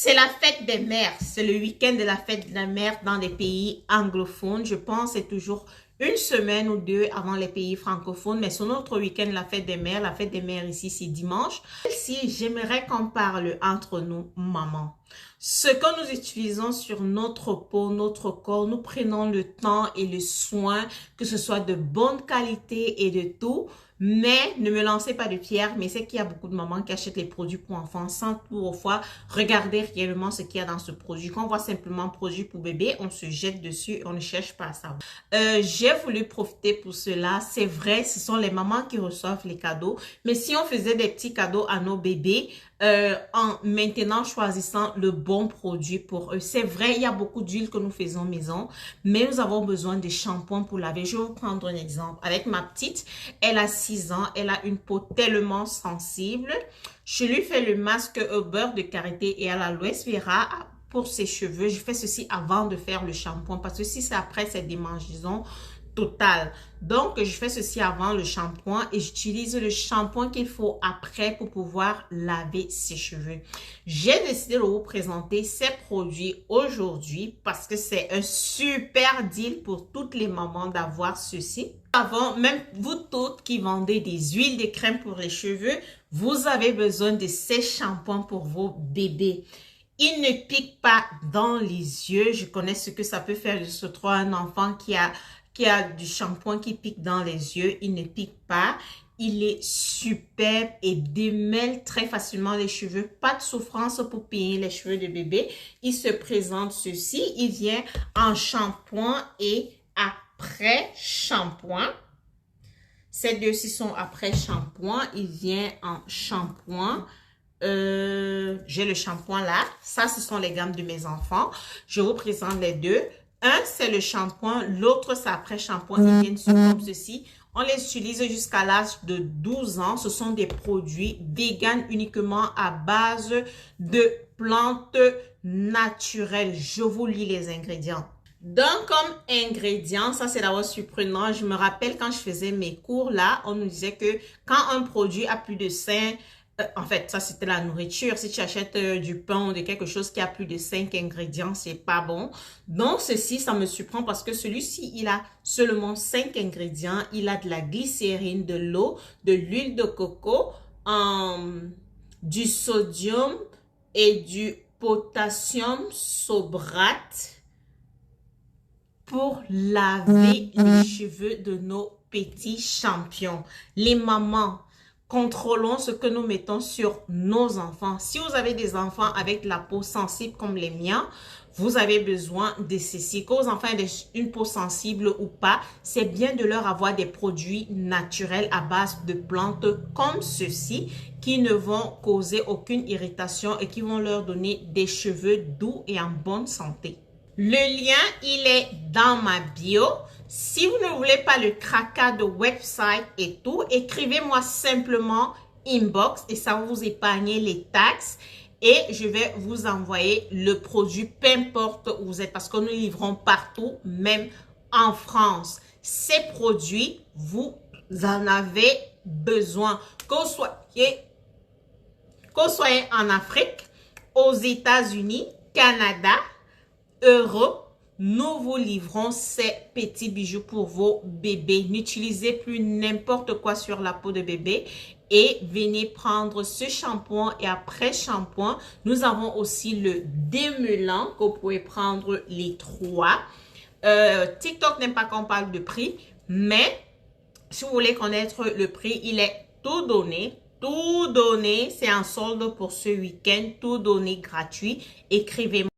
C'est la fête des mères. C'est le week-end de la fête de la mère dans les pays anglophones. Je pense que c'est toujours une semaine ou deux avant les pays francophones. Mais sur notre week-end, la fête des mères, ici, c'est dimanche. Ici, j'aimerais qu'on parle entre nous, maman. Ce que nous utilisons sur notre peau, notre corps, nous prenons le temps et le soin, que ce soit de bonne qualité et de tout. Mais ne me lancez pas de pierre, mais c'est qu'il y a beaucoup de mamans qui achètent les produits pour enfants sans toutefois regarder réellement ce qu'il y a dans ce produit. Quand on voit simplement produit pour bébé, on se jette dessus et on ne cherche pas à savoir. J'ai voulu profiter pour cela. C'est vrai, ce sont les mamans qui reçoivent les cadeaux. Mais si on faisait des petits cadeaux à nos bébés, en maintenant choisissant le bon produit pour eux. C'est vrai, il y a beaucoup d'huile que nous faisons maison, mais nous avons besoin de shampoing pour laver. Je vais vous prendre un exemple. Avec ma petite, elle a 6 ans, elle a une peau tellement sensible. Je lui fais le masque au beurre de karité et à l'aloe vera pour ses cheveux. Je fais ceci avant de faire le shampoing parce que si c'est après, c'est démangeaison totale. Donc, je fais ceci avant le shampoing et j'utilise le shampoing qu'il faut après pour pouvoir laver ses cheveux. J'ai décidé de vous présenter ces produits aujourd'hui parce que c'est un super deal pour toutes les mamans d'avoir ceci. Avant, même vous toutes qui vendez des huiles, des crèmes pour les cheveux, vous avez besoin de ces shampoings pour vos bébés. Il ne pique pas dans les yeux. Je connais ce que ça peut faire de ce trop un enfant qui a du shampoing qui pique dans les yeux. Il ne pique pas. Il est superbe et démêle très facilement les cheveux. Pas de souffrance pour peigner les cheveux de bébé. Il se présente ceci. Il vient en shampoing et après shampoing. Ces deux-ci sont après shampoing. Il vient en shampoing. J'ai le shampoing là. Ça, ce sont les gammes de mes enfants. Je vous présente les deux. Un, c'est le shampoing. L'autre, c'est après shampoing. Ils viennent comme ceci. On les utilise jusqu'à l'âge de 12 ans. Ce sont des produits vegan uniquement à base de plantes naturelles. Je vous lis les ingrédients. Donc, comme ingrédient, ça c'est d'abord surprenant. Je me rappelle quand je faisais mes cours là, on nous disait que quand un produit a plus de 5 en fait, ça, c'était la nourriture. Si tu achètes du pain ou de quelque chose qui a plus de 5 ingrédients, c'est pas bon. Donc, ceci, ça me surprend parce que celui-ci, il a seulement 5 ingrédients. Il a de la glycérine, de l'eau, de l'huile de coco, du sodium et du potassium sobrate pour laver les cheveux de nos petits champions. Les mamans, contrôlons ce que nous mettons sur nos enfants. Si vous avez des enfants avec la peau sensible comme les miens, vous avez besoin de ceci. Que vos enfants aient une peau sensible ou pas, c'est bien de leur avoir des produits naturels à base de plantes comme ceci qui ne vont causer aucune irritation et qui vont leur donner des cheveux doux et en bonne santé. Le lien, il est dans ma bio. Si vous ne voulez pas le cracas de website et tout, écrivez-moi simplement inbox et ça va vous épargner les taxes et je vais vous envoyer le produit, peu importe où vous êtes parce que nous livrons partout, même en France. Ces produits, vous en avez besoin. Que vous soyez en Afrique, aux États-Unis, Canada, Europe, nous vous livrons ces petits bijoux pour vos bébés. N'utilisez plus n'importe quoi sur la peau de bébé et venez prendre ce shampoing et après shampoing, nous avons aussi le démêlant que vous pouvez prendre les 3. TikTok n'aime pas qu'on parle de prix, mais si vous voulez connaître le prix, il est tout donné. Tout donné, c'est un solde pour ce week-end, tout donné gratuit. Écrivez-moi.